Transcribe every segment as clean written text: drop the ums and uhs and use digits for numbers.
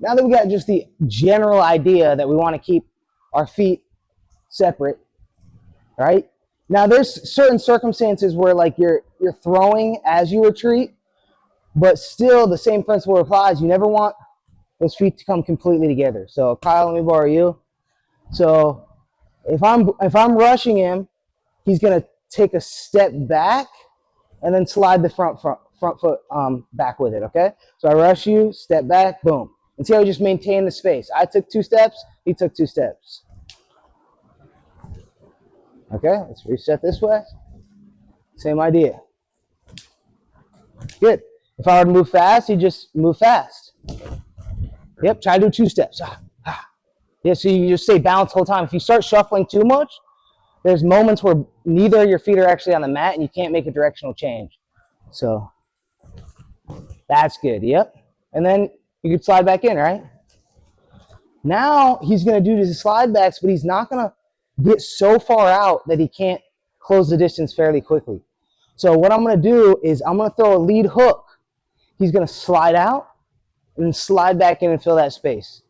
now that we got just the general idea that we want to keep our feet separate, right? Now there's certain circumstances where like you're throwing as you retreat, but still the same principle applies. You never want those feet to come completely together. So Kyle, let me borrow you. So if I'm rushing him, he's gonna take a step back and then slide the front foot back with it, okay? So I rush you, step back, boom. And see how we just maintain the space. I took 2 steps, he took 2 steps. Okay, let's reset this way. Same idea. Good. If I were to move fast, you just move fast. Yep, try to do 2 steps. Yeah, so you just stay balanced the whole time. If you start shuffling too much, there's moments where neither of your feet are actually on the mat and you can't make a directional change. So that's good, yep. And then you can slide back in, right? Now he's gonna do his slide backs, but he's not gonna get so far out that he can't close the distance fairly quickly. So what I'm gonna do is I'm gonna throw a lead hook. He's gonna slide out and then slide back in and fill that space.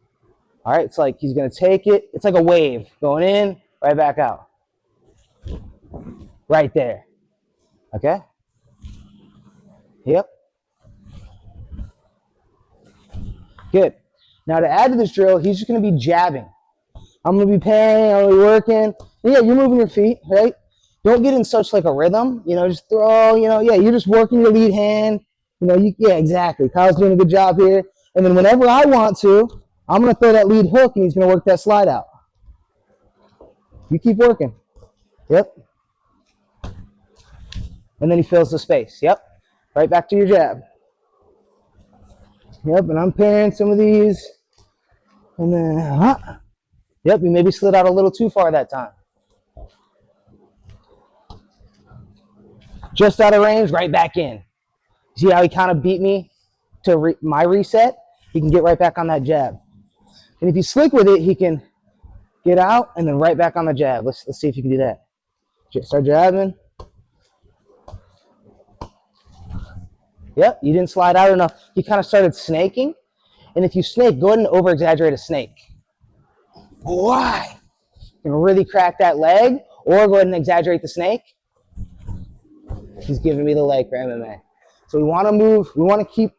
All right, it's like he's gonna take it. It's like a wave going in, right back out. Right there, okay? Yep. Good. Now to add to this drill, he's just gonna be jabbing. I'm gonna be parrying, I'm gonna be working. Yeah, you're moving your feet, right? Don't get in such like a rhythm, just throw, you're just working your lead hand. Yeah, exactly. Kyle's doing a good job here. And then whenever I want to, I'm gonna throw that lead hook and he's gonna work that slide out. You keep working. Yep. And then he fills the space. Yep. Right back to your jab. Yep, and I'm parrying some of these. And then, yep, you maybe slid out a little too far that time. Just out of range, right back in. See how he kind of beat me to my reset? He can get right back on that jab. And if he's slick with it, he can get out and then right back on the jab. Let's see if you can do that. Just start jabbing. Yep, you didn't slide out enough. You kind of started snaking. And if you snake, go ahead and over-exaggerate a snake. Why? You can really crack that leg, or go ahead and exaggerate the snake. He's giving me the leg for MMA. So we want to move, we want to keep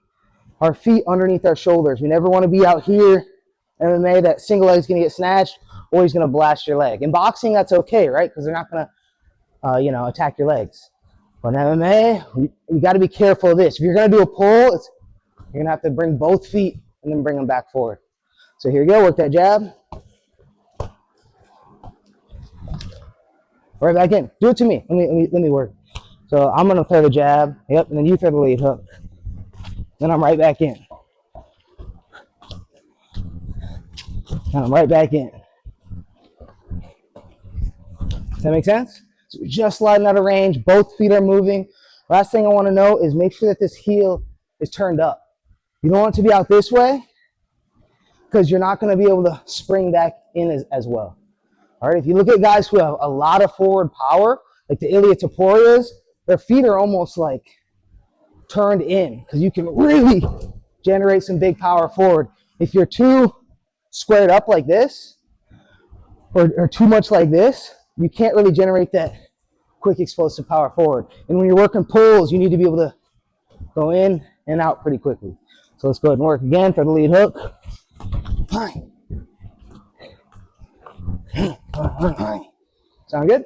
our feet underneath our shoulders. We never want to be out here, MMA, that single leg is going to get snatched, or he's going to blast your leg. In boxing, that's okay, right? Because they're not going to, attack your legs. But in MMA, we got to be careful of this. If you're going to do a pull, you're going to have to bring both feet and then bring them back forward. So here we go, work that jab. Right back in. Do it to me. Let me work. So I'm going to throw the jab. Yep, and then you throw the lead hook. Then I'm right back in. And I'm right back in. Does that make sense? So we're just sliding out of range. Both feet are moving. Last thing I want to know is make sure that this heel is turned up. You don't want it to be out this way because you're not going to be able to spring back in as well. All right, if you look at guys who have a lot of forward power, like the Ilia Toporias, their feet are almost like turned in because you can really generate some big power forward. If you're too squared up like this or too much like this, you can't really generate that quick explosive power forward. And when you're working pulls, you need to be able to go in and out pretty quickly. So let's go ahead and work again for the lead hook. Sound good?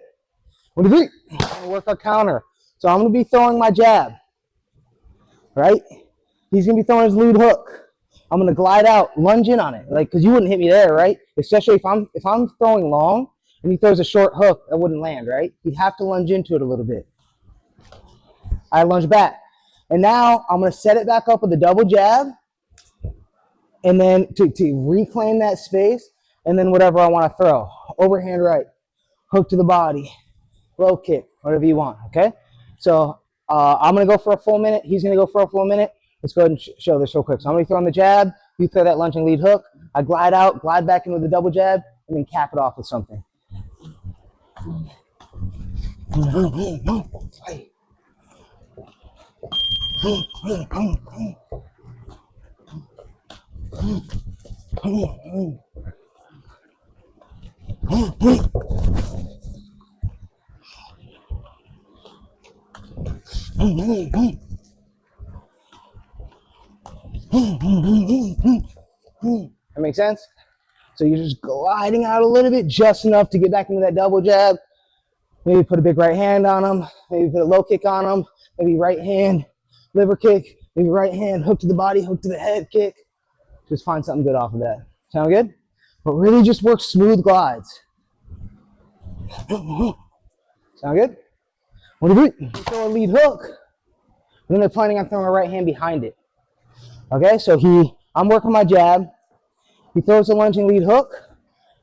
1, 2, 3. I'm gonna work our counter. So I'm gonna be throwing my jab, right? He's gonna be throwing his lead hook. I'm gonna glide out, lunge in on it, like because you wouldn't hit me there, right? Especially if I'm throwing long and he throws a short hook, that wouldn't land, right? You'd have to lunge into it a little bit. I lunge back, and now I'm gonna set it back up with a double jab, and then to reclaim that space, and then whatever I want to throw, overhand right, hook to the body, low kick, whatever you want. Okay, so I'm gonna go for a full minute. He's gonna go for a full minute. Let's go ahead and show this real quick. So I'm gonna throw on the jab. You throw that lunging lead hook. I glide out, glide back in with the double jab, and then cap it off with something. That makes sense? So you're just gliding out a little bit, just enough to get back into that double jab. Maybe put a big right hand on them. Maybe put a low kick on them. Maybe right hand, liver kick. Maybe right hand, hook to the body, hook to the head kick. Just find something good off of that. Sound good? But really just work smooth glides. Sound good? What do you do? Throw a lead hook. And then they're planning on throwing a right hand behind it. Okay, so I'm working my jab. He throws a lunging lead hook,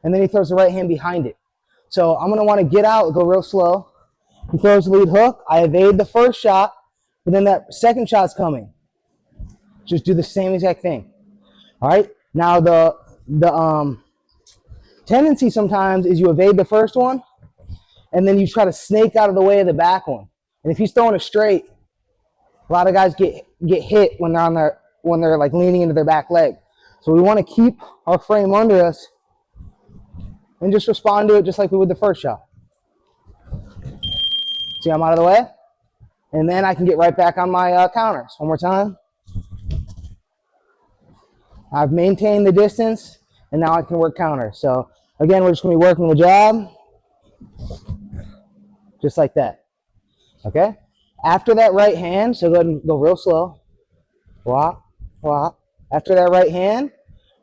and then he throws the right hand behind it. So I'm gonna wanna get out, go real slow. He throws the lead hook. I evade the first shot, but then that second shot's coming. Just do the same exact thing. All right. Now the tendency sometimes is you evade the first one, and then you try to snake out of the way of the back one. And if he's throwing a straight, a lot of guys get hit when they're like leaning into their back leg. So we want to keep our frame under us and just respond to it just like we would the first shot. See, I'm out of the way, and then I can get right back on my counters. One more time. I've maintained the distance, and now I can work counters. So again, we're just going to be working the jab, just like that. Okay? After that right hand, so go ahead and go real slow. Wah, wah. After that right hand,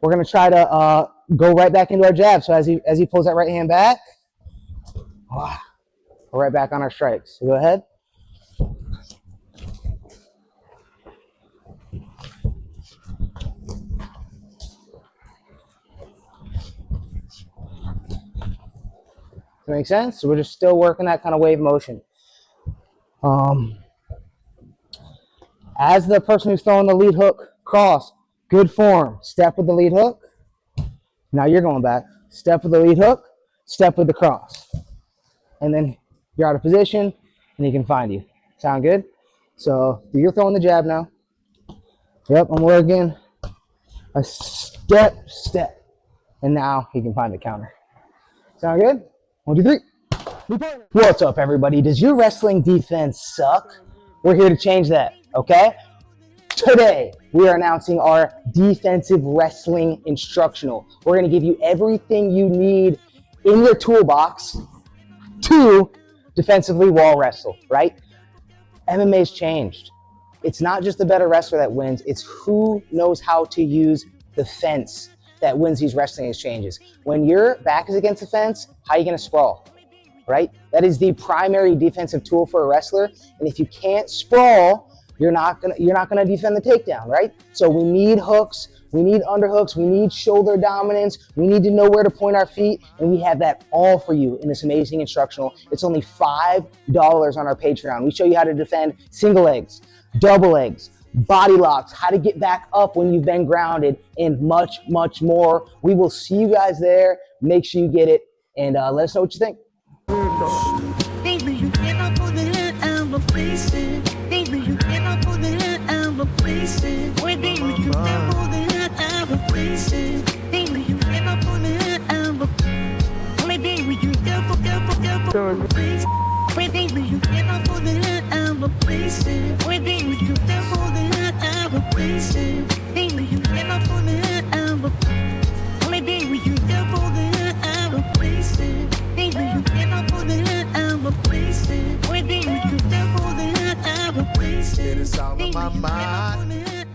we're going to try to go right back into our jab. So as he pulls that right hand back, wah, we're right back on our strikes. So go ahead. Does that make sense? So we're just still working that kind of wave motion. As the person who's throwing the lead hook cross, good form. Step with the lead hook. Now you're going back. Step with the lead hook. Step with the cross. And then you're out of position, and he can find you. Sound good? So you're throwing the jab now. Yep, I'm working. A step, and now he can find the counter. Sound good? 1, 2, 3. What's up, everybody? Does your wrestling defense suck? We're here to change that, okay? Today, we are announcing our defensive wrestling instructional. We're going to give you everything you need in your toolbox to defensively wall wrestle, right? MMA's changed. It's not just the better wrestler that wins, it's who knows how to use the fence that wins these wrestling exchanges. When your back is against the fence, how are you going to sprawl, right? That is the primary defensive tool for a wrestler. And if you can't sprawl, you're not gonna defend the takedown, right? So we need hooks, we need underhooks, we need shoulder dominance, we need to know where to point our feet, and we have that all for you in this amazing instructional. It's only $5 on our Patreon. We show you how to defend single legs, double legs, body locks, how to get back up when you've been grounded, and much, much more. We will see you guys there. Make sure you get it, and let us know what you think. Baby, you cannot put it and replace it. Baby, you cannot put it and replace it. Wait, baby, you cannot put it and replace it. Baby, you cannot put it and replace it. Wait, baby, you cannot replace it. Wait, baby, you cannot put it and replace it. Wait, baby, you cannot put it and replace it. Baby, you cannot put it and replace it. Wait, baby, you cannot put it and replace it. Baby, you cannot put it and replace it. Wait, baby, you cannot put it and replace it. It's all in my mind.